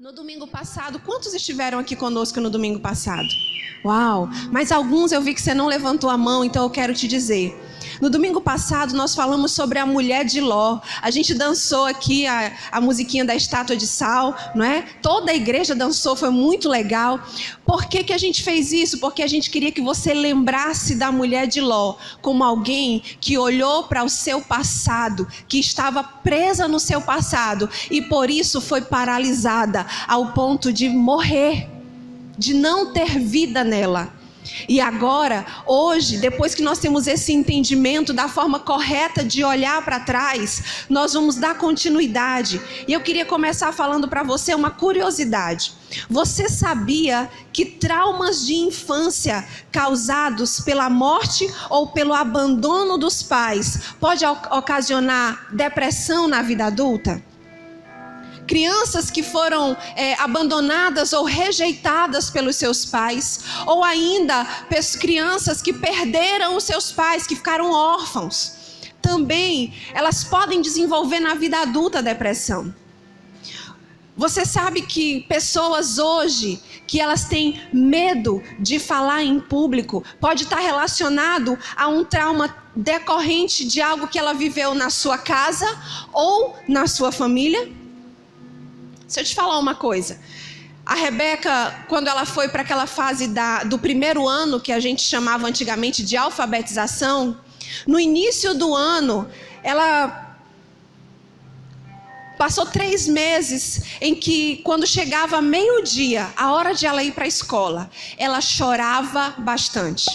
No domingo passado, quantos estiveram aqui conosco no domingo passado? Uau! Mas alguns eu vi que você não levantou a mão, então eu quero te dizer. No domingo passado nós falamos sobre a mulher de Ló. A gente dançou aqui a musiquinha da estátua de sal, não é? Toda a igreja dançou, foi muito legal. Por que a gente fez isso? Porque a gente queria que você lembrasse da mulher de Ló como alguém que olhou para o seu passado, que estava presa no seu passado e por isso foi paralisada ao ponto de morrer, de não ter vida nela. E agora, hoje, depois que nós temos esse entendimento da forma correta de olhar para trás, nós vamos dar continuidade. E eu queria começar falando para você uma curiosidade. Você sabia que traumas de infância causados pela morte ou pelo abandono dos pais pode ocasionar depressão na vida adulta? Crianças que foram abandonadas ou rejeitadas pelos seus pais, ou ainda crianças que perderam os seus pais, que ficaram órfãos, também elas podem desenvolver na vida adulta depressão. Você sabe que pessoas hoje, que elas têm medo de falar em público, pode estar relacionado a um trauma decorrente de algo que ela viveu na sua casa ou na sua família? Deixa eu te falar uma coisa. A Rebeca, quando ela foi para aquela fase do primeiro ano, que a gente chamava antigamente de alfabetização, no início do ano, ela passou 3 meses em que, quando chegava meio-dia, a hora de ela ir para a escola, ela chorava bastante.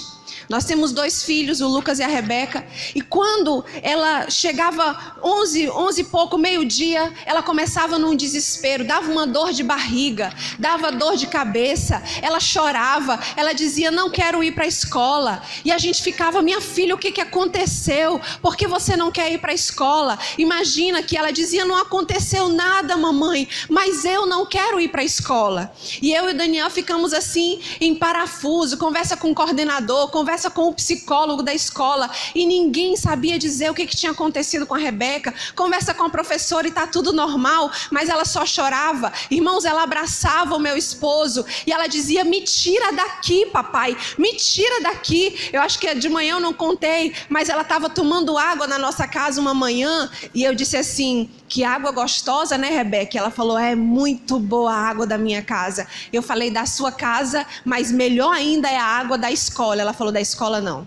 Nós temos 2 filhos, o Lucas e a Rebeca, e quando ela chegava 11 e pouco, meio-dia, ela começava num desespero, dava uma dor de barriga, dava dor de cabeça, ela chorava, ela dizia, não quero ir para a escola, e a gente ficava, minha filha, o que aconteceu? Por que você não quer ir para a escola? Imagina que ela dizia, não aconteceu nada, mamãe, mas eu não quero ir para a escola. E eu e o Daniel ficamos assim, em parafuso, conversa com o coordenador, conversa com o psicólogo da escola e ninguém sabia dizer o que tinha acontecido com a Rebeca. Conversa com a professora e está tudo normal, mas ela só chorava. Irmãos, ela abraçava o meu esposo e ela dizia, me tira daqui, papai, me tira daqui. Eu acho que de manhã eu não contei, mas ela estava tomando água na nossa casa uma manhã e eu disse assim, que água gostosa, né, Rebeca? Ela falou, é muito boa a água da minha casa. Eu falei, da sua casa, mas melhor ainda é a água da escola. Ela falou, da escola não.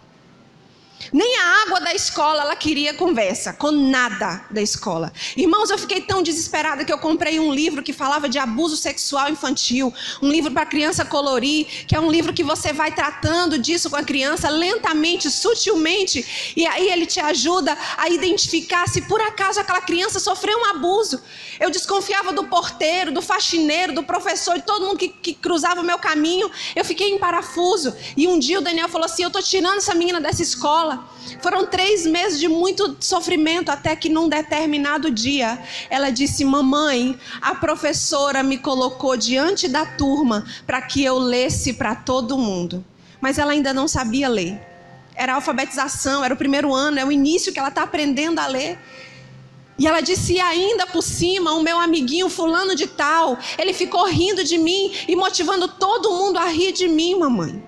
Nem a água da escola ela queria conversa, com nada da escola. Irmãos, eu fiquei tão desesperada que eu comprei um livro que falava de abuso sexual infantil, um livro para criança colorir, que é um livro que você vai tratando disso com a criança lentamente, sutilmente, e aí ele te ajuda a identificar se por acaso aquela criança sofreu um abuso. Eu desconfiava do porteiro, do faxineiro, do professor, de todo mundo que cruzava o meu caminho. Eu fiquei em parafuso, e um dia o Daniel falou assim, eu estou tirando essa menina dessa escola. Foram 3 meses de muito sofrimento, até que num determinado dia, ela disse, mamãe, a professora me colocou diante da turma para que eu lesse para todo mundo. Mas ela ainda não sabia ler. Era a alfabetização, era o primeiro ano, é o início que ela está aprendendo a ler. E ela disse, e ainda por cima, o meu amiguinho fulano de tal, ele ficou rindo de mim e motivando todo mundo a rir de mim, mamãe.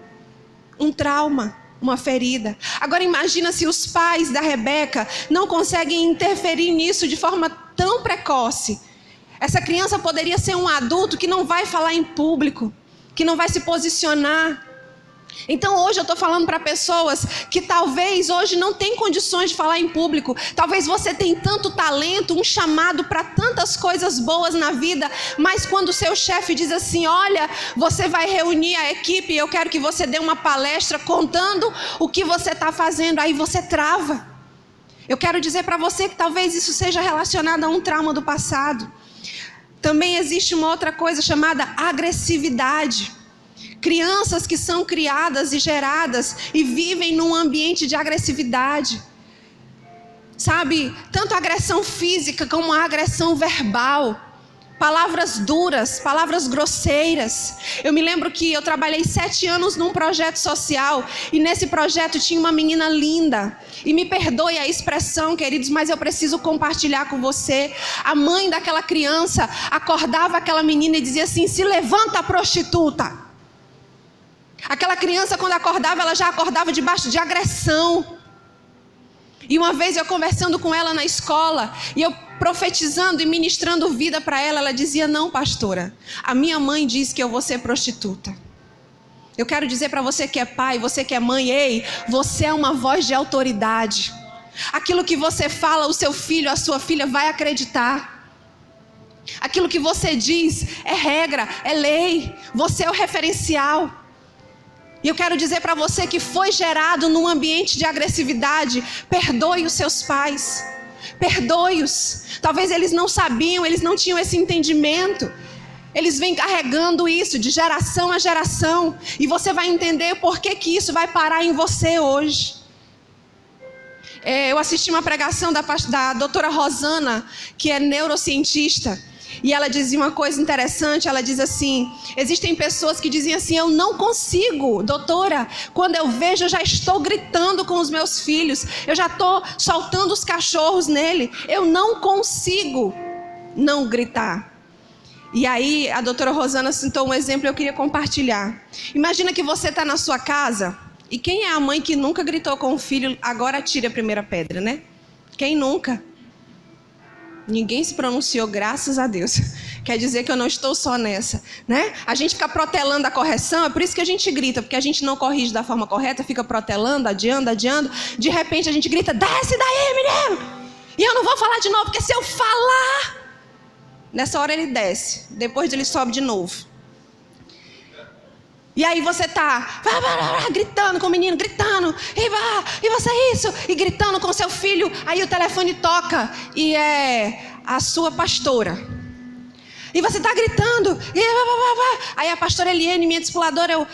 Um trauma. Uma ferida. Agora imagina se os pais da Rebeca não conseguem interferir nisso de forma tão precoce. Essa criança poderia ser um adulto que não vai falar em público, que não vai se posicionar. Então hoje eu estou falando para pessoas que talvez hoje não tem condições de falar em público. Talvez você tenha tanto talento, um chamado para tantas coisas boas na vida, mas quando o seu chefe diz assim, olha, você vai reunir a equipe e eu quero que você dê uma palestra contando o que você está fazendo, aí você trava. Eu quero dizer para você que talvez isso seja relacionado a um trauma do passado. Também existe uma outra coisa chamada agressividade. Crianças que são criadas e geradas e vivem num ambiente de agressividade. Sabe, tanto a agressão física como a agressão verbal. palavras duras, palavras grosseiras. Eu me lembro que eu trabalhei 7 anos num projeto social, e nesse projeto tinha uma menina linda, e me perdoe a expressão, queridos, mas eu preciso compartilhar com você. A mãe daquela criança acordava aquela menina e dizia assim: se levanta, prostituta. Aquela criança, quando acordava, ela já acordava debaixo de agressão. E uma vez eu conversando com ela na escola, e eu profetizando e ministrando vida para ela, ela dizia: não, pastora, a minha mãe diz que eu vou ser prostituta. Eu quero dizer para você que é pai, você que é mãe: ei, você é uma voz de autoridade. Aquilo que você fala, o seu filho, a sua filha vai acreditar. Aquilo que você diz é regra, é lei, você é o referencial. E eu quero dizer para você que foi gerado num ambiente de agressividade. Perdoe os seus pais. Perdoe-os. Talvez eles não sabiam, eles não tinham esse entendimento. Eles vêm carregando isso de geração a geração. E você vai entender por que isso vai parar em você hoje. Eu assisti uma pregação da doutora Rosana, que é neurocientista. E ela dizia uma coisa interessante, ela diz assim: existem pessoas que dizem assim: eu não consigo, doutora, quando eu vejo eu já estou gritando com os meus filhos, eu já estou soltando os cachorros nele, eu não consigo não gritar. E aí a doutora Rosana citou um exemplo e eu queria compartilhar. Imagina que você está na sua casa, e quem é a mãe que nunca gritou com o filho, agora tira a primeira pedra, né? Quem nunca? Ninguém se pronunciou, graças a Deus. Quer dizer que eu não estou só nessa, né? A gente fica protelando a correção, é por isso que a gente grita, porque a gente não corrige da forma correta, fica protelando, adiando. De repente a gente grita: desce daí, menino! E eu não vou falar de novo, porque se eu falar... Nessa hora ele desce, depois ele sobe de novo. E aí você tá gritando com o menino, gritando, e você isso, e gritando com o seu filho. Aí o telefone toca e é a sua pastora. E você tá gritando, aí a pastora Eliane, minha discipuladora,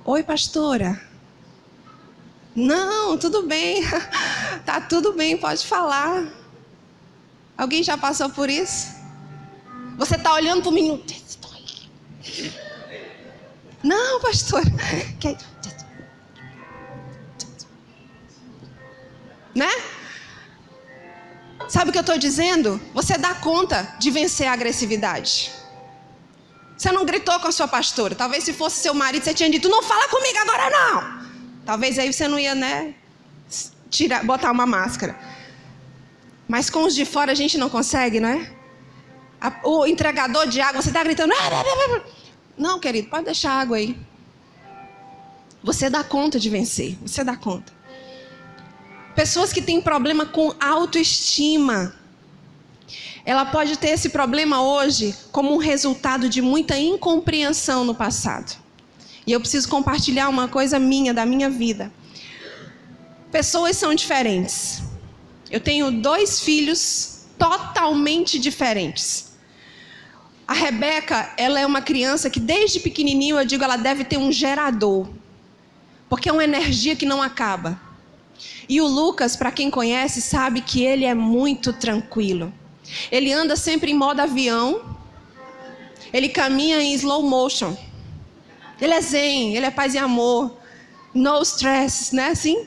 oi, pastora. Não, tudo bem, tá tudo bem, pode falar. Alguém já passou por isso? Você tá olhando pro menino. Não, pastor. Né? Sabe o que eu estou dizendo? Você dá conta de vencer a agressividade. Você não gritou com a sua pastora. Talvez se fosse seu marido, você tinha dito: não fala comigo agora não. Talvez aí você não ia, né, botar uma máscara. Mas com os de fora a gente não consegue, não é? O entregador de água, você está gritando... Não, querido, pode deixar a água aí. Você dá conta de vencer. Você dá conta. Pessoas que têm problema com autoestima. Ela pode ter esse problema hoje como um resultado de muita incompreensão no passado. E eu preciso compartilhar uma coisa minha, da minha vida. Pessoas são diferentes. Eu tenho 2 filhos totalmente diferentes. A Rebeca, ela é uma criança que desde pequenininho, eu digo, ela deve ter um gerador. Porque é uma energia que não acaba. E o Lucas, para quem conhece, sabe que ele é muito tranquilo. Ele anda sempre em modo avião. Ele caminha em slow motion. Ele é zen, ele é paz e amor. No stress, né, assim?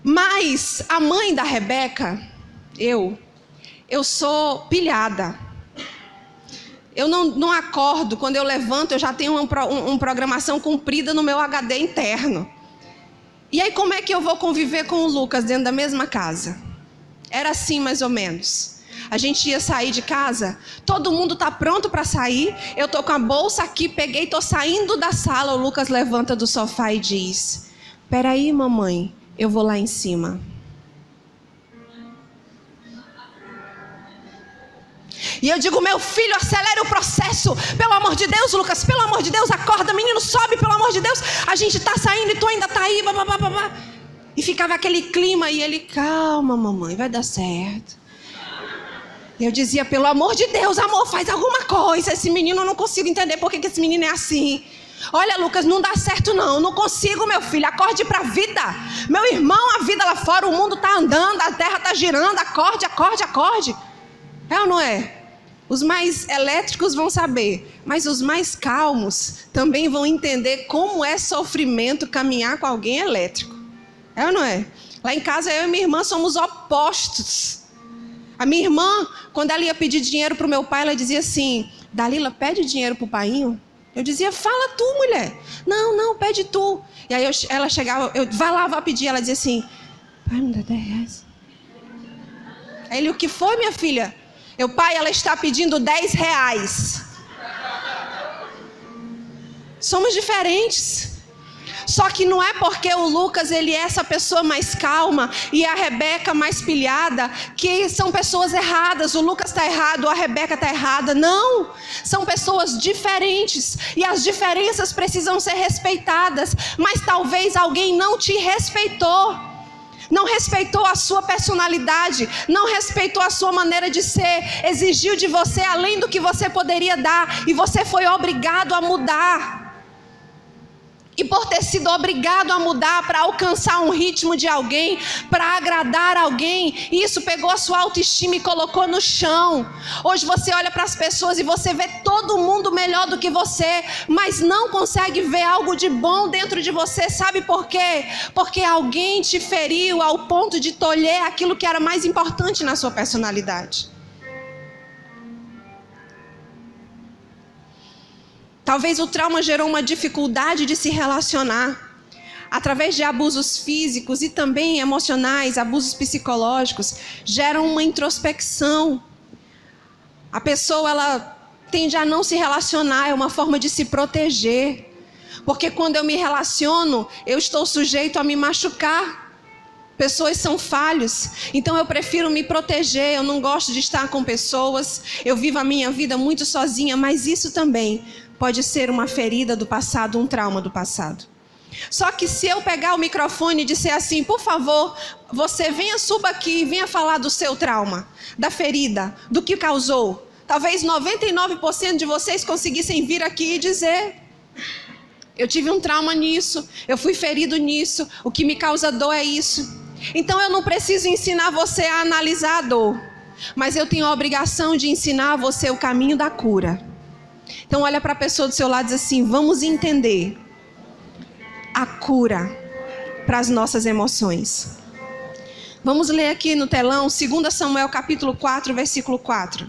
Mas a mãe da Rebeca, eu sou pilhada. Eu não acordo, quando eu levanto, eu já tenho uma programação cumprida no meu HD interno. E aí como é que eu vou conviver com o Lucas dentro da mesma casa? Era assim mais ou menos. A gente ia sair de casa, todo mundo tá pronto para sair, eu tô com a bolsa aqui, peguei, tô saindo da sala, o Lucas levanta do sofá e diz: peraí, mamãe, eu vou lá em cima. E eu digo: meu filho, acelere o processo. Pelo amor de Deus, Lucas, pelo amor de Deus, acorda, menino, sobe, pelo amor de Deus. A gente tá saindo e tu ainda tá aí, babá. E ficava aquele clima e ele: calma, mamãe, vai dar certo. E eu dizia: pelo amor de Deus, amor, faz alguma coisa. Esse menino, eu não consigo entender por que esse menino é assim. Olha, Lucas, não dá certo não consigo, meu filho, acorde pra vida. Meu irmão, a vida lá fora, o mundo tá andando, a terra tá girando, acorde. É ou não é? Os mais elétricos vão saber, mas os mais calmos também vão entender como é sofrimento caminhar com alguém elétrico. É ou não é? Lá em casa, eu e minha irmã somos opostos. A minha irmã, quando ela ia pedir dinheiro para o meu pai, ela dizia assim: Dalila, pede dinheiro para o painho. Eu dizia: fala tu, mulher. Não, pede tu. E aí ela chegava, vai pedir. Ela dizia assim: pai, me dá 10 reais. Aí ele: o que foi, minha filha? Pai, ela está pedindo 10 reais. Somos diferentes. Só que não é porque o Lucas ele é essa pessoa mais calma e a Rebeca mais pilhada que são pessoas erradas. O Lucas está errado, a Rebeca está errada. Não, são pessoas diferentes e as diferenças precisam ser respeitadas. Mas talvez alguém não te respeitou. Não respeitou a sua personalidade, não respeitou a sua maneira de ser, exigiu de você além do que você poderia dar e você foi obrigado a mudar. E por ter sido obrigado a mudar para alcançar um ritmo de alguém, para agradar alguém, isso pegou a sua autoestima e colocou no chão. Hoje você olha para as pessoas e você vê todo mundo melhor do que você, mas não consegue ver algo de bom dentro de você. Sabe por quê? Porque alguém te feriu ao ponto de tolher aquilo que era mais importante na sua personalidade. Talvez o trauma gerou uma dificuldade de se relacionar. Através de abusos físicos e também emocionais, abusos psicológicos, geram uma introspecção. A pessoa ela tende a não se relacionar, é uma forma de se proteger. Porque quando eu me relaciono, eu estou sujeito a me machucar. Pessoas são falhos, então eu prefiro me proteger, eu não gosto de estar com pessoas, eu vivo a minha vida muito sozinha, mas isso também pode ser uma ferida do passado, um trauma do passado. Só que se eu pegar o microfone e disser assim: por favor, você suba aqui e venha falar do seu trauma, da ferida, do que causou. Talvez 99% de vocês conseguissem vir aqui e dizer: eu tive um trauma nisso, eu fui ferido nisso, o que me causa dor é isso. Então eu não preciso ensinar você a analisar a dor, mas eu tenho a obrigação de ensinar a você o caminho da cura. Então olha para a pessoa do seu lado e diz assim: vamos entender a cura para as nossas emoções. Vamos ler aqui no telão 2 Samuel capítulo 4, versículo 4.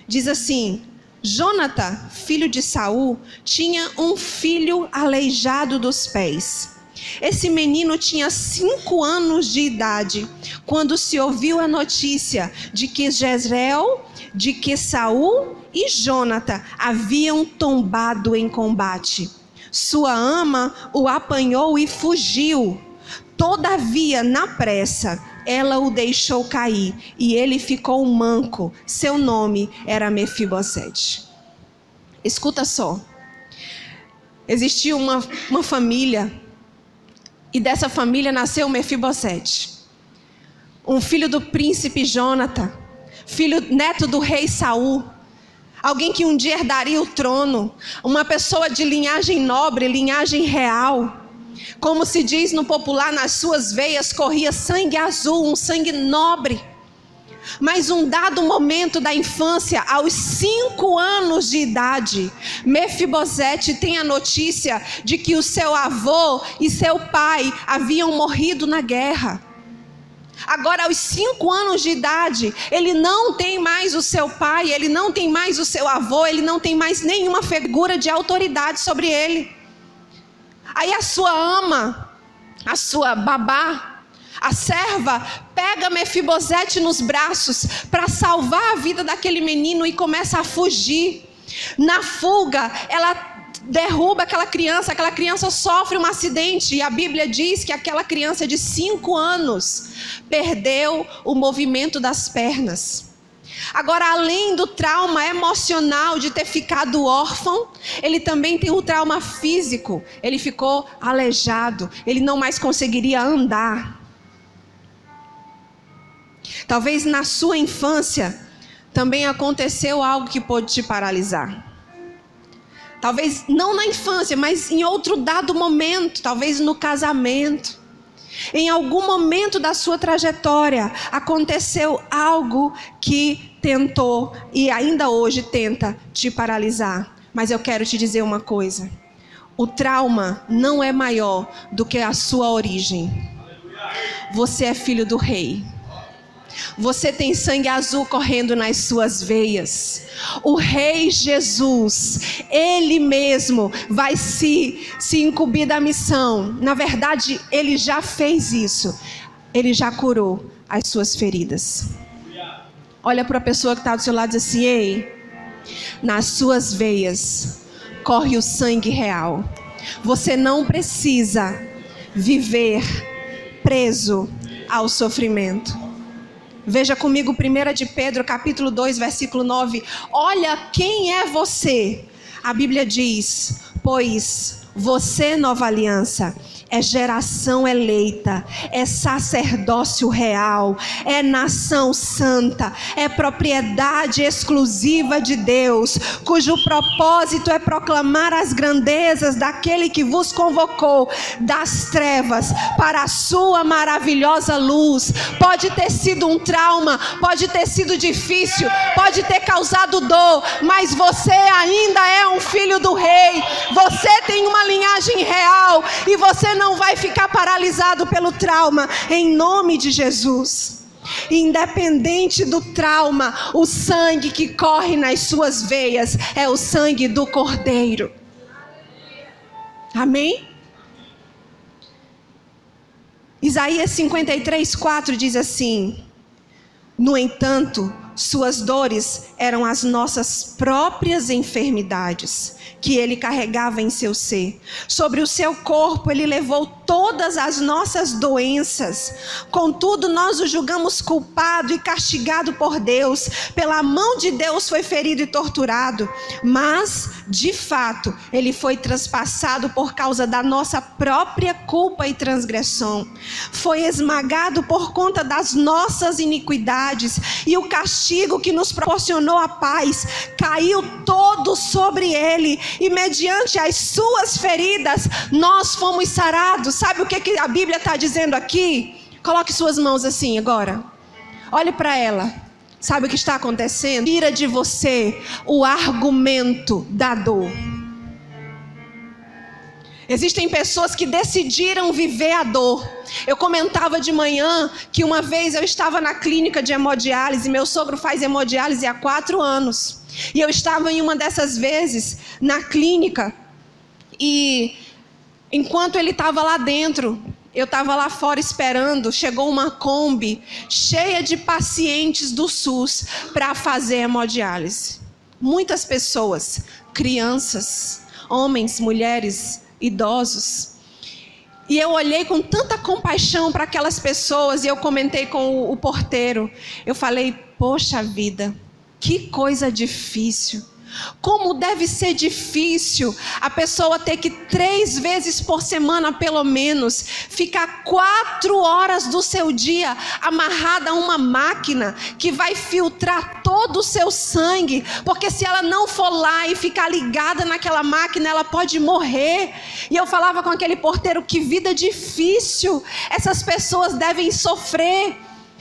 Diz assim: Jonatã, filho de Saul, tinha um filho aleijado dos pés. Esse menino tinha 5 anos de idade quando se ouviu a notícia de que Jezreel, de que Saul e Jonatã haviam tombado em combate. Sua ama o apanhou e fugiu. Todavia, na pressa, ela o deixou cair e ele ficou manco. Seu nome era Mefibosete. Escuta só. Existia uma família e dessa família nasceu Mefibosete. Um filho do príncipe Jonatã, neto do rei Saul. Alguém que um dia herdaria o trono, uma pessoa de linhagem nobre, linhagem real. Como se diz no popular, nas suas veias corria sangue azul, um sangue nobre. Mas um dado momento da infância, aos 5 anos de idade, Mefibosete tem a notícia de que o seu avô e seu pai haviam morrido na guerra. Agora, aos 5 anos de idade, ele não tem mais o seu pai, ele não tem mais o seu avô, ele não tem mais nenhuma figura de autoridade sobre ele. Aí a sua ama, a sua babá, a serva, pega Mefibosete nos braços para salvar a vida daquele menino e começa a fugir. Na fuga, ela derruba aquela criança sofre um acidente e a Bíblia diz que aquela criança de 5 anos perdeu o movimento das pernas. Agora, além do trauma emocional de ter ficado órfão, ele também tem o trauma físico. Ele ficou aleijado, ele não mais conseguiria andar. Talvez na sua infância também aconteceu algo que pôde te paralisar. Talvez não na infância, mas em outro dado momento, talvez no casamento. Em algum momento da sua trajetória, aconteceu algo que tentou e ainda hoje tenta te paralisar. Mas eu quero te dizer uma coisa. O trauma não é maior do que a sua origem. Você é filho do rei. Você tem sangue azul correndo nas suas veias. O Rei Jesus, Ele mesmo vai se incumbir da missão. Na verdade, Ele já fez isso. Ele já curou as suas feridas. Olha para a pessoa que está do seu lado e diz assim: ei, nas suas veias corre o sangue real. Você não precisa viver preso ao sofrimento. Veja comigo 1 de Pedro, capítulo 2, versículo 9. Olha quem é você. A Bíblia diz: pois você, nova aliança, é geração eleita, é sacerdócio real, é nação santa, é propriedade exclusiva de Deus, cujo propósito é proclamar as grandezas daquele que vos convocou das trevas para a sua maravilhosa luz. Pode ter sido um trauma, pode ter sido difícil, pode ter causado dor, mas você ainda é um filho do rei. Você tem uma linhagem real e você não vai ficar paralisado pelo trauma, em nome de Jesus. Independente do trauma, o sangue que corre nas suas veias é o sangue do Cordeiro. Amém? Isaías 53:4 diz assim: no entanto, suas dores eram as nossas próprias enfermidades, que ele carregava em seu ser. Sobre o seu corpo ele levou todas as nossas doenças. Contudo, nós o julgamos culpado e castigado por Deus. Pela mão de Deus foi ferido e torturado. Mas, de fato, ele foi transpassado por causa da nossa própria culpa e transgressão. Foi esmagado por conta das nossas iniquidades. E o castigo que nos proporcionou a paz caiu todo sobre ele. E mediante as suas feridas nós fomos sarados. Sabe o que a Bíblia está dizendo aqui? Coloque suas mãos assim agora. Olhe para ela. Sabe o que está acontecendo? Tira de você o argumento da dor. Existem pessoas que decidiram viver a dor. Eu comentava de manhã que uma vez eu estava na clínica de hemodiálise. Meu sogro faz hemodiálise há 4 anos. E eu estava em uma dessas vezes na clínica. E enquanto ele estava lá dentro, eu estava lá fora esperando. Chegou uma Kombi cheia de pacientes do SUS para fazer hemodiálise. Muitas pessoas, crianças, homens, mulheres, idosos. E eu olhei com tanta compaixão para aquelas pessoas e eu comentei com o porteiro. Eu falei: poxa vida, que coisa difícil. Como deve ser difícil a pessoa ter que 3 vezes por semana, pelo menos, ficar 4 horas do seu dia amarrada a uma máquina que vai filtrar todo o seu sangue, porque se ela não for lá e ficar ligada naquela máquina, ela pode morrer. E eu falava com aquele porteiro: que vida difícil essas pessoas devem sofrer.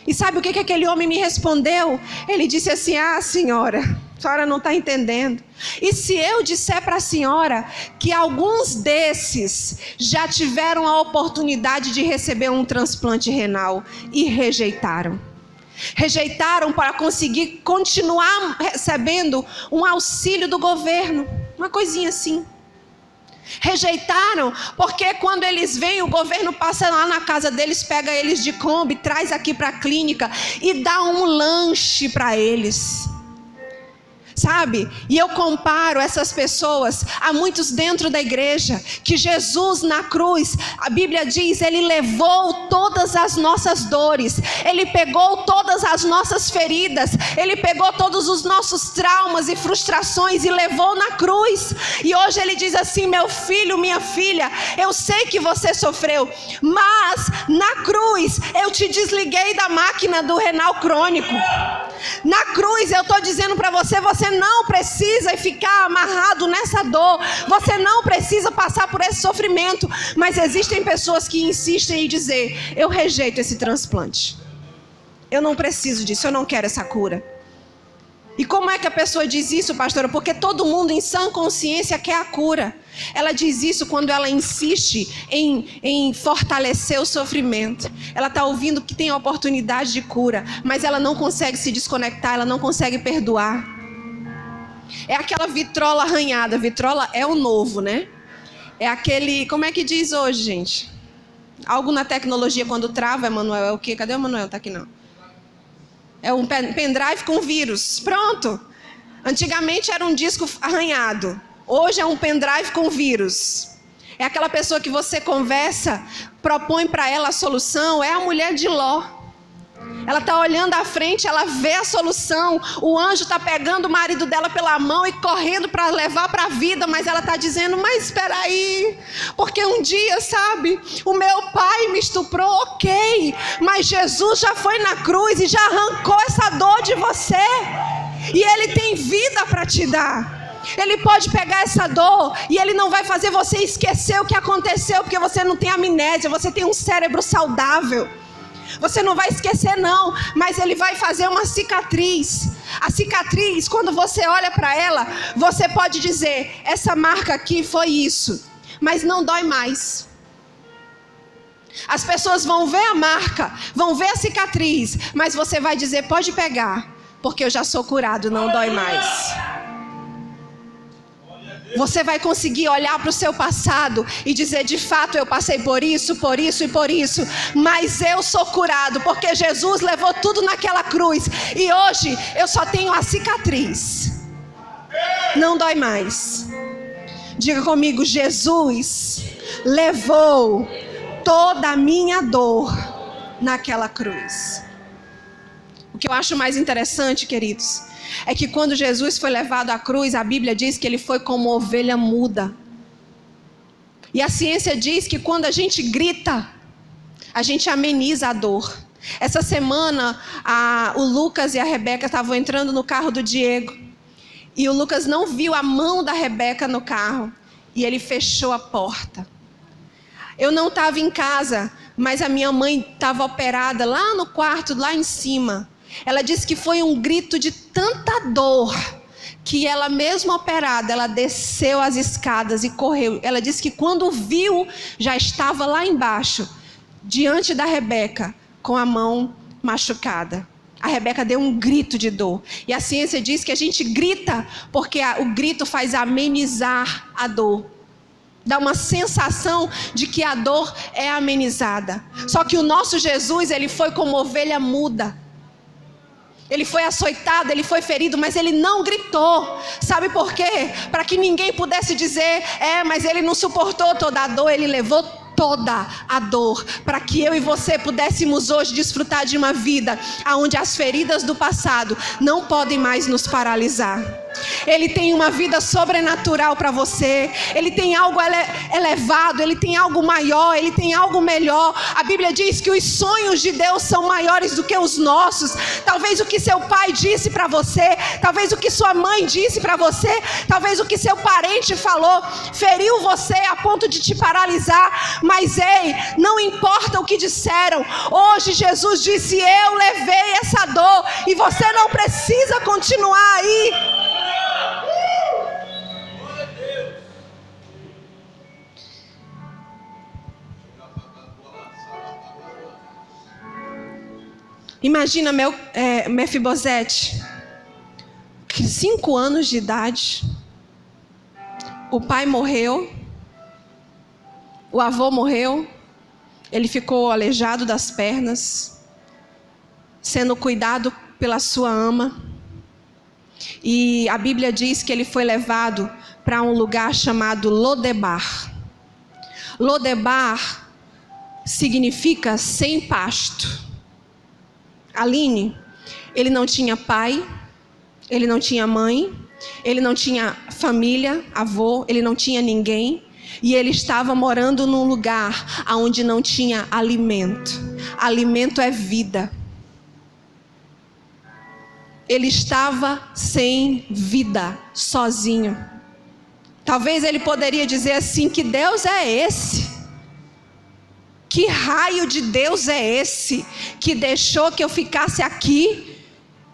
E sabe o que aquele homem me respondeu? Ele disse assim: ah, senhora não está entendendo. E se eu disser para a senhora que alguns desses já tiveram a oportunidade de receber um transplante renal e rejeitaram? Rejeitaram para conseguir continuar recebendo um auxílio do governo, uma coisinha assim. Rejeitaram porque quando eles vêm, o governo passa lá na casa deles, pega eles de Kombi, traz aqui para a clínica e dá um lanche para eles. Sabe? E eu comparo essas pessoas a muitos dentro da igreja, que Jesus na cruz, a Bíblia diz, ele levou todas as nossas dores, ele pegou todas as nossas feridas, ele pegou todos os nossos traumas e frustrações e levou na cruz. E hoje ele diz assim: meu filho, minha filha, eu sei que você sofreu, mas na cruz eu te desliguei da máquina do renal crônico. Na cruz eu estou dizendo para você, você não precisa ficar amarrado nessa dor. Você não precisa passar por esse sofrimento. Mas existem pessoas que insistem em dizer, eu rejeito esse transplante. Eu não preciso disso, eu não quero essa cura. E como é que a pessoa diz isso, pastora? Porque todo mundo em sã consciência quer a cura. Ela diz isso quando ela insiste em fortalecer o sofrimento. Ela está ouvindo que tem a oportunidade de cura, mas ela não consegue se desconectar, ela não consegue perdoar. É aquela vitrola arranhada. Vitrola é o novo, né? É aquele, como é que diz hoje, gente? Algo na tecnologia quando trava, Emanuel, é o quê? Cadê o Emanuel? Tá aqui não. É um pendrive com vírus. Pronto. Antigamente era um disco arranhado. Hoje é um pendrive com vírus. É aquela pessoa que você conversa, propõe para ela a solução. É a mulher de Ló. Ela está olhando à frente, ela vê a solução. O anjo está pegando o marido dela pela mão e correndo para levar para a vida. Mas ela está dizendo, mas espera aí. Porque um dia, sabe, o meu pai me estuprou, ok. Mas Jesus já foi na cruz e já arrancou essa dor de você. E Ele tem vida para te dar. Ele pode pegar essa dor e Ele não vai fazer você esquecer o que aconteceu. Porque você não tem amnésia, você tem um cérebro saudável. Você não vai esquecer não, mas Ele vai fazer uma cicatriz. A cicatriz, quando você olha para ela, você pode dizer, essa marca aqui foi isso, mas não dói mais. As pessoas vão ver a marca, vão ver a cicatriz, mas você vai dizer, pode pegar, porque eu já sou curado, não dói mais. Você vai conseguir olhar para o seu passado e dizer, de fato eu passei por isso e por isso, mas eu sou curado, porque Jesus levou tudo naquela cruz, e hoje eu só tenho a cicatriz. Não dói mais. Diga comigo, Jesus levou toda a minha dor naquela cruz. O que eu acho mais interessante, queridos, é que quando Jesus foi levado à cruz, a Bíblia diz que Ele foi como ovelha muda. E a ciência diz que quando a gente grita, a gente ameniza a dor. Essa semana, o Lucas e a Rebeca estavam entrando no carro do Diego. E o Lucas não viu a mão da Rebeca no carro. E ele fechou a porta. Eu não estava em casa, mas a minha mãe estava operada lá no quarto, lá em cima. Ela disse que foi um grito de tanta dor, que ela mesmo operada, ela desceu as escadas e correu. Ela disse que quando viu, já estava lá embaixo, diante da Rebeca, com a mão machucada. A Rebeca deu um grito de dor. E a ciência diz que a gente grita, porque o grito faz amenizar a dor. Dá uma sensação de que a dor é amenizada. Só que o nosso Jesus, Ele foi como ovelha muda. Ele foi açoitado, Ele foi ferido, mas Ele não gritou. Sabe por quê? Para que ninguém pudesse dizer, mas Ele não suportou toda a dor, Ele levou toda a dor, para que eu e você pudéssemos hoje desfrutar de uma vida onde as feridas do passado não podem mais nos paralisar. Ele tem uma vida sobrenatural para você. Ele tem algo elevado, Ele tem algo maior, Ele tem algo melhor. A Bíblia diz que os sonhos de Deus são maiores do que os nossos. Talvez o que seu pai disse para você, talvez o que sua mãe disse para você, talvez o que seu parente falou, feriu você a ponto de te paralisar. Mas ei, não importa o que disseram. Hoje Jesus disse, eu levei essa dor, e você não precisa continuar aí. Imagina Mefibosete, 5 anos de idade, o pai morreu, o avô morreu, ele ficou aleijado das pernas, sendo cuidado pela sua ama. E a Bíblia diz que ele foi levado para um lugar chamado Lodebar. Lodebar significa sem pasto. Aline, ele não tinha pai, ele não tinha mãe, ele não tinha família, avô, ele não tinha ninguém. E ele estava morando num lugar onde não tinha alimento. Alimento é vida. Ele estava sem vida, sozinho. Talvez ele poderia dizer assim: que Deus é esse? Que raio de Deus é esse que deixou que eu ficasse aqui?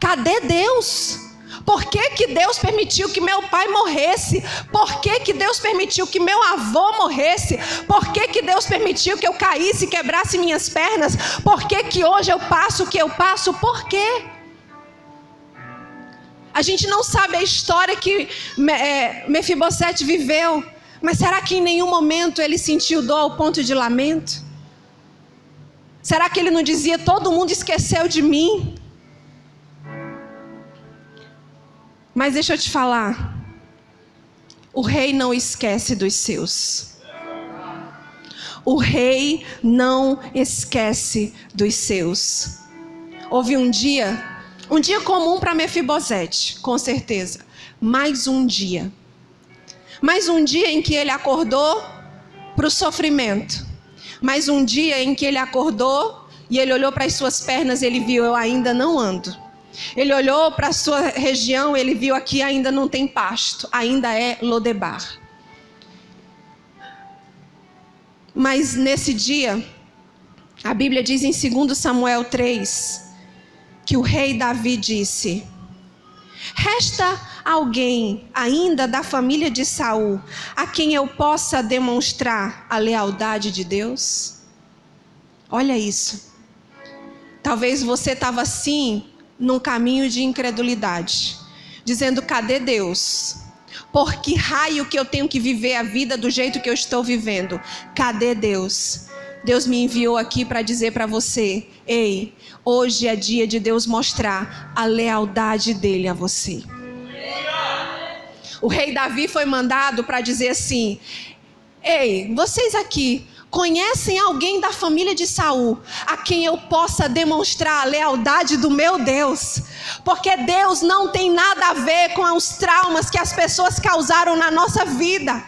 Cadê Deus? Por que Deus permitiu que meu pai morresse? Por que Deus permitiu que meu avô morresse? Por que Deus permitiu que eu caísse e quebrasse minhas pernas? Por que hoje eu passo o que eu passo? Por quê? A gente não sabe a história que Mefibosete viveu, mas será que em nenhum momento ele sentiu dor ao ponto de lamento? Será que ele não dizia: todo mundo esqueceu de mim? Mas deixa eu te falar, o rei não esquece dos seus. O rei não esquece dos seus. Houve um dia comum para Mefibosete, com certeza. Mais um dia em que ele acordou para o sofrimento. Mais um dia em que ele acordou e ele olhou para as suas pernas e ele viu: eu ainda não ando. Ele olhou para a sua região, ele viu: aqui ainda não tem pasto, ainda é Lodebar. Mas nesse dia, a Bíblia diz em 2 Samuel 3, que o rei Davi disse: resta alguém ainda da família de Saul a quem eu possa demonstrar a lealdade de Deus? Olha isso. Talvez você estava assim, num caminho de incredulidade, dizendo: cadê Deus? Por que raio que eu tenho que viver a vida do jeito que eu estou vivendo? Cadê Deus? Deus me enviou aqui para dizer para você: ei, hoje é dia de Deus mostrar a lealdade dele a você. O rei Davi foi mandado para dizer assim: ei, vocês aqui conhecem alguém da família de Saul a quem eu possa demonstrar a lealdade do meu Deus? Porque Deus não tem nada a ver com os traumas que as pessoas causaram na nossa vida.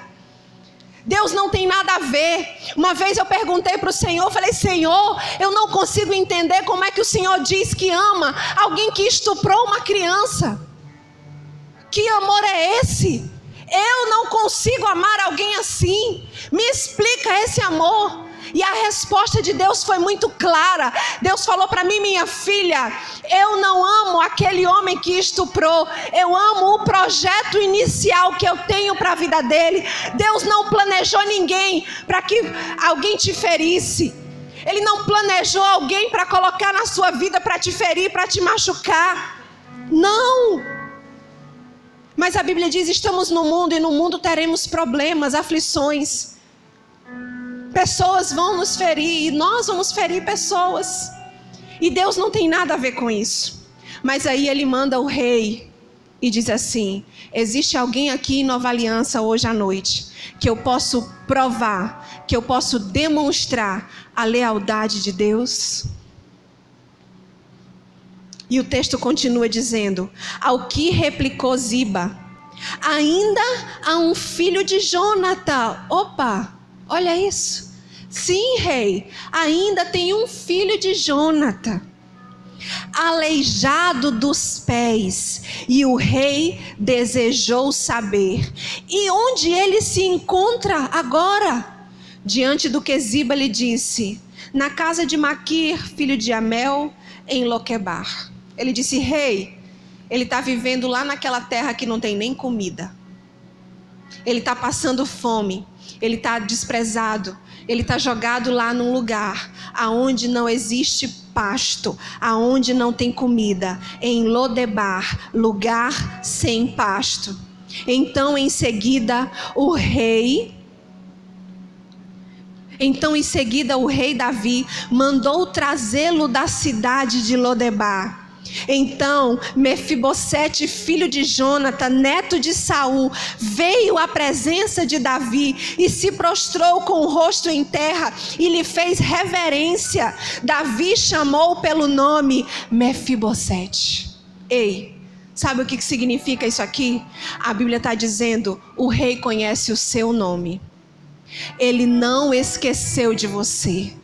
Deus não tem nada a ver. Uma vez eu perguntei para o Senhor, falei: Senhor, eu não consigo entender como é que o Senhor diz que ama alguém que estuprou uma criança. Que amor é esse? Eu não consigo amar alguém assim. Me explica esse amor. E a resposta de Deus foi muito clara. Deus falou para mim: minha filha, eu não amo aquele homem que estuprou. Eu amo o projeto inicial que eu tenho para a vida dele. Deus não planejou ninguém para que alguém te ferisse. Ele não planejou alguém para colocar na sua vida para te ferir, para te machucar. Não. Mas a Bíblia diz: estamos no mundo e no mundo teremos problemas, aflições. Pessoas vão nos ferir e nós vamos ferir pessoas. E Deus não tem nada a ver com isso. Mas aí ele manda o rei e diz assim: existe alguém aqui em Nova Aliança hoje à noite que eu posso provar, que eu posso demonstrar a lealdade de Deus? E o texto continua dizendo: ao que replicou Ziba: ainda há um filho de Jonatã. Opa, olha isso. Sim, rei, ainda tem um filho de Jonatã, aleijado dos pés. E o rei desejou saber: e onde ele se encontra agora? Diante do que Ziba lhe disse: na casa de Maquir, filho de Amel, em Loquebar. Ele disse: rei, ele está vivendo lá naquela terra que não tem nem comida. Ele está passando fome. Ele está desprezado. Ele está jogado lá num lugar aonde não existe pasto, aonde não tem comida, em Lodebar, lugar sem pasto. Então em seguida o rei Davi mandou trazê-lo da cidade de Lodebar. Então Mefibosete, filho de Jonatã, neto de Saul, veio à presença de Davi e se prostrou com o rosto em terra e lhe fez reverência. Davi chamou pelo nome Mefibosete. Ei, sabe o que significa isso aqui? A Bíblia está dizendo: o rei conhece o seu nome. Ele não esqueceu de você.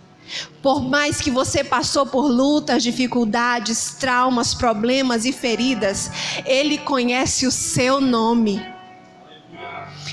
Por mais que você passou por lutas, dificuldades, traumas, problemas e feridas, Ele conhece o seu nome.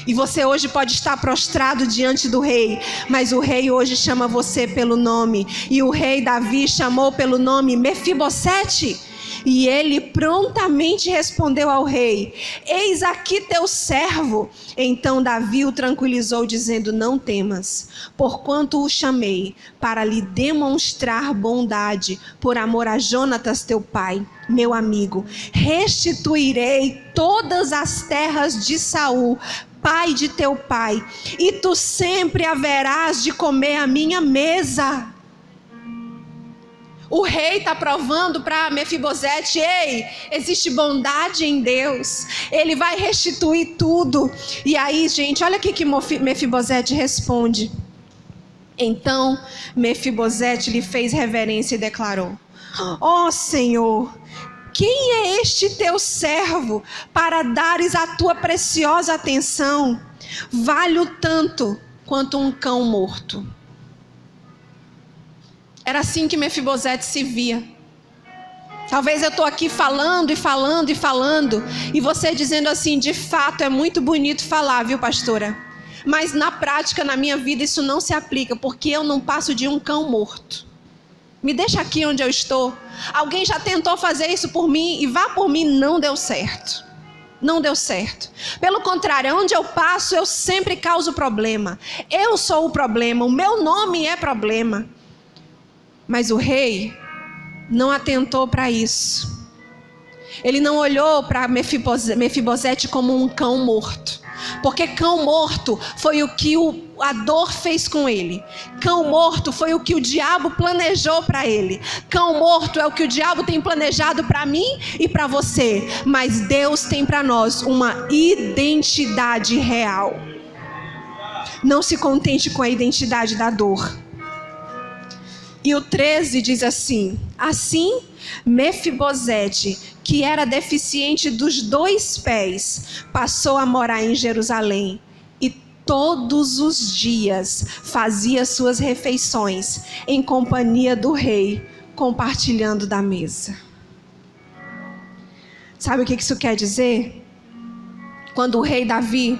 E você hoje pode estar prostrado diante do rei, mas o rei hoje chama você pelo nome. E o rei Davi chamou pelo nome Mefibosete. E ele prontamente respondeu ao rei: eis aqui teu servo. Então Davi o tranquilizou, dizendo: não temas, porquanto o chamei para lhe demonstrar bondade, por amor a Jonatas teu pai, meu amigo. Restituirei todas as terras de Saul, pai de teu pai, e tu sempre haverás de comer à minha mesa. O rei está provando para Mefibosete: ei, existe bondade em Deus, Ele vai restituir tudo. E aí, gente, olha aqui que Mefibosete responde. Então Mefibosete lhe fez reverência e declarou: ó Senhor, quem é este teu servo para dares a tua preciosa atenção? Vale-o tanto quanto um cão morto. Era assim que Mefibosete se via. Talvez eu estou aqui falando e você dizendo assim: de fato é muito bonito falar, viu, pastora? Mas na prática, na minha vida, isso não se aplica, porque eu não passo de um cão morto. Me deixa aqui onde eu estou. Alguém já tentou fazer isso por mim e vá por mim, não deu certo. Não deu certo. Pelo contrário, onde eu passo, eu sempre causo problema. Eu sou o problema, o meu nome é problema. Mas o rei não atentou para isso. Ele não olhou para Mefibosete como um cão morto. Porque cão morto foi o que a dor fez com ele. Cão morto foi o que o diabo planejou para ele. Cão morto é o que o diabo tem planejado para mim e para você. Mas Deus tem para nós uma identidade real. Não se contente com a identidade da dor. E o 13 diz assim: assim Mefibosete, que era deficiente dos 2 pés, passou a morar em Jerusalém, e todos os dias fazia suas refeições em companhia do rei, compartilhando da mesa. Sabe o que isso quer dizer? Quando o rei Davi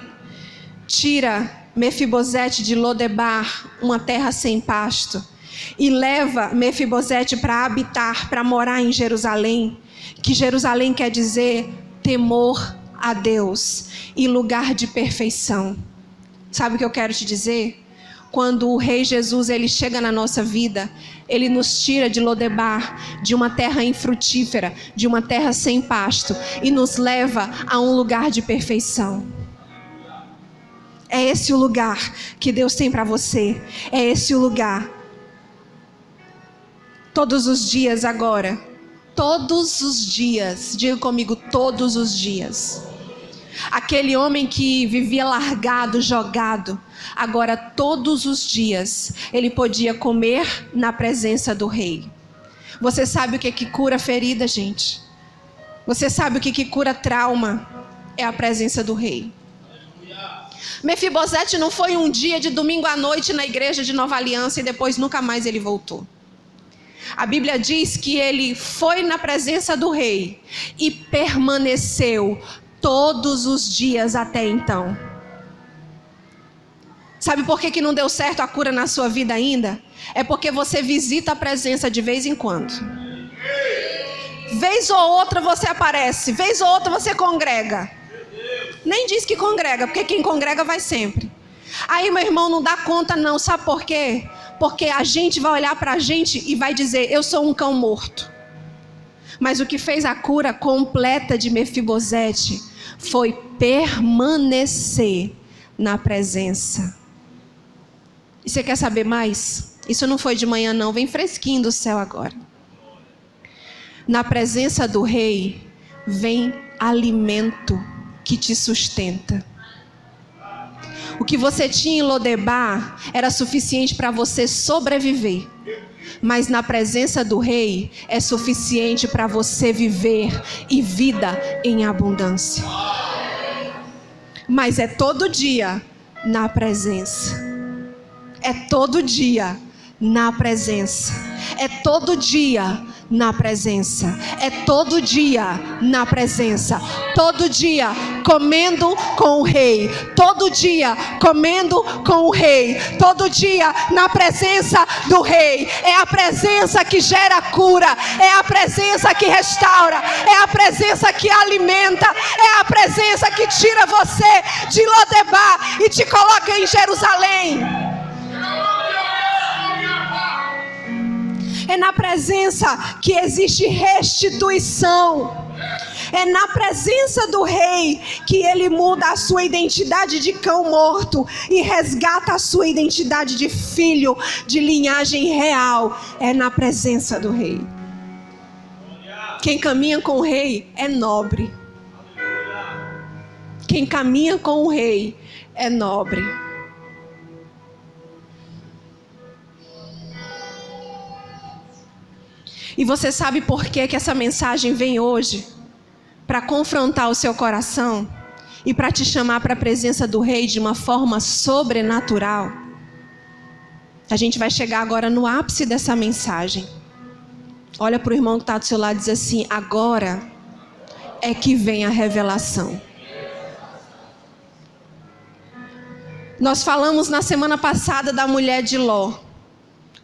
tira Mefibosete de Lodebar, uma terra sem pasto, e leva Mefibosete para habitar, para morar em Jerusalém, que Jerusalém quer dizer temor a Deus e lugar de perfeição. Sabe o que eu quero te dizer? Quando o Rei Jesus ele chega na nossa vida, ele nos tira de Lodebar, de uma terra infrutífera, de uma terra sem pasto, e nos leva a um lugar de perfeição. É esse o lugar que Deus tem para você. É esse o lugar. Todos os dias agora. Todos os dias. Diga comigo, todos os dias. Aquele homem que vivia largado, jogado. Agora todos os dias ele podia comer na presença do rei. Você sabe o que cura ferida, gente? Você sabe o que cura trauma? É a presença do rei. Mefibosete não foi um dia de domingo à noite na igreja de Nova Aliança e depois nunca mais ele voltou. A Bíblia diz que ele foi na presença do rei e permaneceu todos os dias até então. Sabe por que não deu certo a cura na sua vida ainda? É porque você visita a presença de vez em quando. Vez ou outra você aparece, vez ou outra você congrega. Nem diz que congrega, porque quem congrega vai sempre. Aí meu irmão não dá conta não, sabe por quê? Porque a gente vai olhar para a gente e vai dizer: eu sou um cão morto. Mas o que fez a cura completa de Mefibosete foi permanecer na presença. E você quer saber mais? Isso não foi de manhã não, vem fresquinho do céu agora. Na presença do rei vem alimento que te sustenta. O que você tinha em Lodebar era suficiente para você sobreviver. Mas na presença do rei é suficiente para você viver e vida em abundância. Mas é todo dia na presença. É todo dia na presença. É todo dia na presença. É todo dia na presença. Todo dia comendo com o rei. Todo dia comendo com o rei. Todo dia na presença do rei. É a presença que gera cura. É a presença que restaura. É a presença que alimenta. É a presença que tira você de Lodebar e te coloca em Jerusalém. É na presença que existe restituição. É na presença do rei que ele muda a sua identidade de cão morto e resgata a sua identidade de filho de linhagem real. É na presença do rei. Quem caminha com o rei é nobre. Quem caminha com o rei é nobre. E você sabe por que essa mensagem vem hoje? Para confrontar o seu coração e para te chamar para a presença do rei de uma forma sobrenatural. A gente vai chegar agora no ápice dessa mensagem. Olha para o irmão que está do seu lado e diz assim: agora é que vem a revelação. Nós falamos na semana passada da mulher de Ló.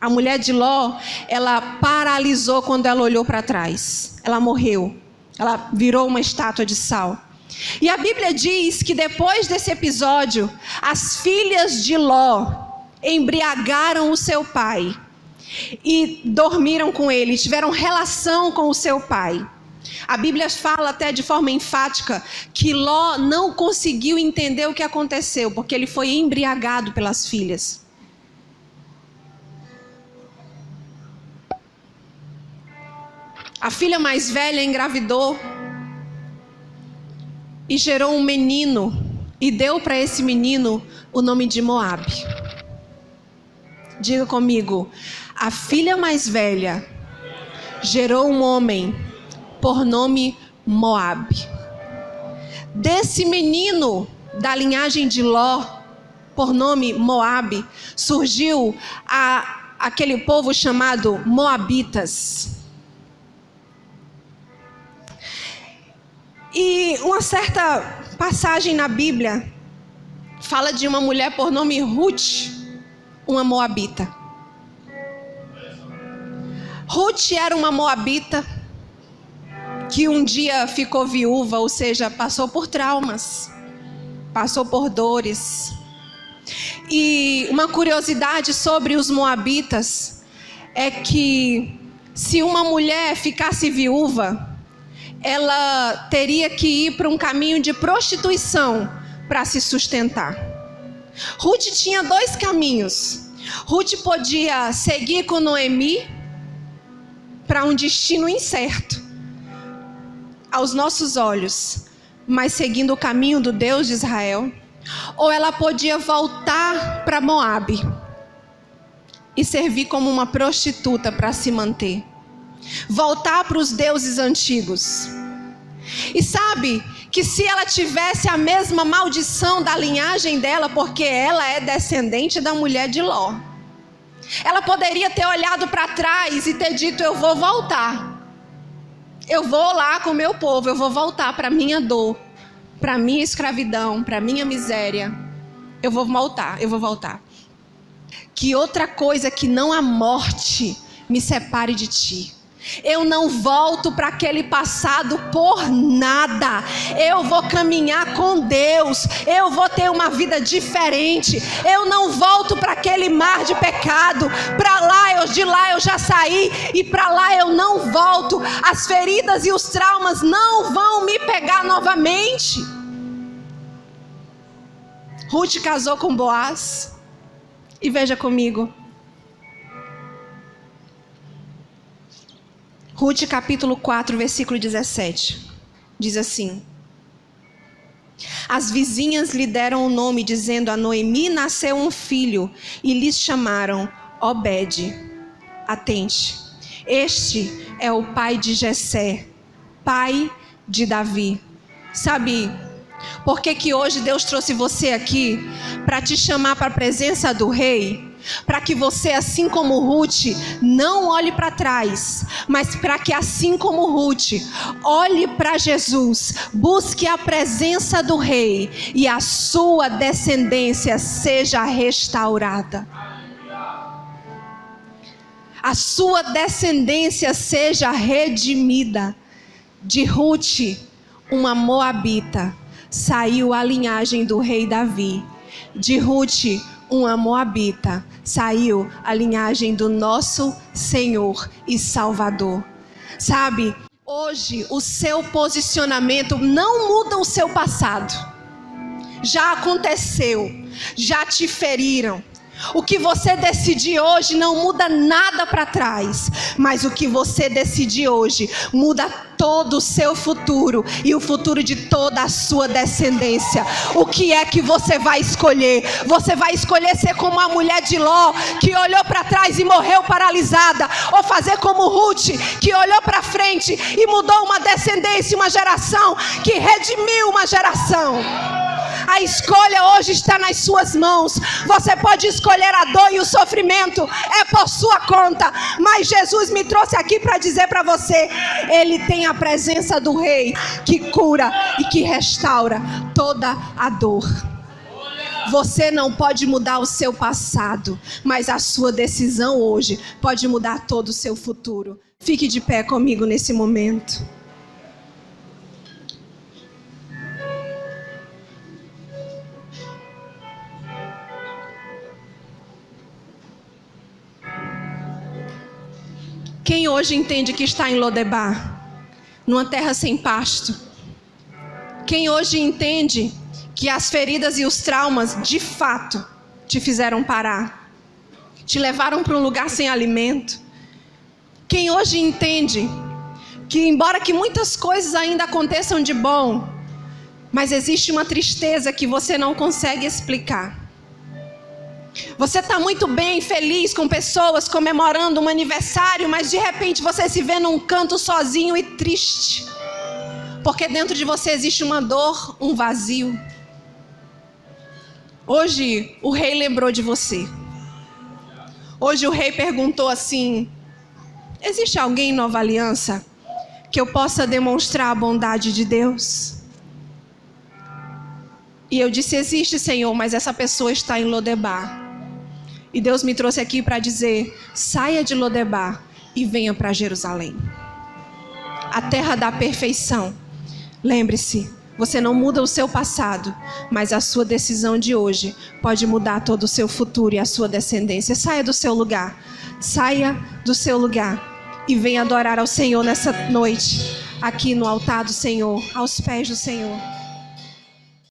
A mulher de Ló, ela paralisou quando ela olhou para trás. Ela morreu. Ela virou uma estátua de sal. E a Bíblia diz que depois desse episódio, as filhas de Ló embriagaram o seu pai e dormiram com ele, tiveram relação com o seu pai. A Bíblia fala até de forma enfática que Ló não conseguiu entender o que aconteceu, porque ele foi embriagado pelas filhas. A filha mais velha engravidou e gerou um menino e deu para esse menino o nome de Moabe. Diga comigo: a filha mais velha gerou um homem por nome Moabe. Desse menino da linhagem de Ló, por nome Moabe, surgiu aquele povo chamado Moabitas. E uma certa passagem na Bíblia fala de uma mulher por nome Ruth, uma moabita. Ruth era uma moabita que um dia ficou viúva, ou seja, passou por traumas, passou por dores. E uma curiosidade sobre os moabitas é que se uma mulher ficasse viúva, ela teria que ir para um caminho de prostituição para se sustentar. Ruth tinha dois caminhos. Ruth podia seguir com Noemi para um destino incerto aos nossos olhos, mas seguindo o caminho do Deus de Israel. Ou ela podia voltar para Moabe e servir como uma prostituta para se manter. Voltar para os deuses antigos. E sabe que se ela tivesse a mesma maldição da linhagem dela, porque ela é descendente da mulher de Ló, ela poderia ter olhado para trás e ter dito: eu vou voltar, eu vou lá com o meu povo, eu vou voltar para a minha dor, para a minha escravidão, para a minha miséria, eu vou voltar. Que outra coisa que não a morte me separe de ti. Eu não volto para aquele passado por nada. Eu vou caminhar com Deus. Eu vou ter uma vida diferente. Eu não volto para aquele mar de pecado. De lá eu já saí e para lá eu não volto. As feridas e os traumas não vão me pegar novamente. Ruth casou com Boaz. E veja comigo. Ruth capítulo 4, versículo 17, diz assim: as vizinhas lhe deram o nome, dizendo: a Noemi nasceu um filho, e lhes chamaram Obed. Atente, este é o pai de Jessé, pai de Davi. Sabe por que hoje Deus trouxe você aqui? Para te chamar para a presença do rei? para que você, assim como Ruth, não olhe para trás, mas para que, assim como Ruth, olhe para Jesus, busque a presença do Rei e a sua descendência seja restaurada. A sua descendência seja redimida. De Ruth, uma moabita, saiu a linhagem do rei Davi. De Ruth, uma moabita, saiu a linhagem do nosso Senhor e Salvador. Sabe, hoje o seu posicionamento não muda o seu passado. Já aconteceu, já te feriram. O que você decidir hoje não muda nada para trás, mas o que você decidir hoje muda todo o seu futuro e o futuro de toda a sua descendência. O que é que você vai escolher? Você vai escolher ser como a mulher de Ló, que olhou para trás e morreu paralisada, ou fazer como Ruth, que olhou para frente e mudou uma descendência, uma geração, que redimiu uma geração? A escolha hoje está nas suas mãos. Você pode escolher a dor e o sofrimento, é por sua conta. Mas Jesus me trouxe aqui para dizer para você: Ele tem a presença do Rei que cura e que restaura toda a dor. Você não pode mudar o seu passado, mas a sua decisão hoje pode mudar todo o seu futuro. Fique de pé comigo nesse momento. Quem hoje entende que está em Lodebar, numa terra sem pasto? Quem hoje entende que as feridas e os traumas, de fato, te fizeram parar? Te levaram para um lugar sem alimento? Quem hoje entende que, embora que muitas coisas ainda aconteçam de bom, mas existe uma tristeza que você não consegue explicar? Você está muito bem, feliz com pessoas comemorando um aniversário, mas de repente você se vê num canto sozinho e triste, porque dentro de você existe uma dor, um vazio. Hoje o rei lembrou de você. Hoje o rei perguntou assim: existe alguém em Nova Aliança que eu possa demonstrar a bondade de Deus? E eu disse: existe, Senhor, mas essa pessoa está em Lodebar. E Deus me trouxe aqui para dizer: saia de Lodebar e venha para Jerusalém, a terra da perfeição. Lembre-se, você não muda o seu passado, mas a sua decisão de hoje pode mudar todo o seu futuro e a sua descendência. Saia do seu lugar, saia do seu lugar e venha adorar ao Senhor nessa noite, aqui no altar do Senhor, aos pés do Senhor.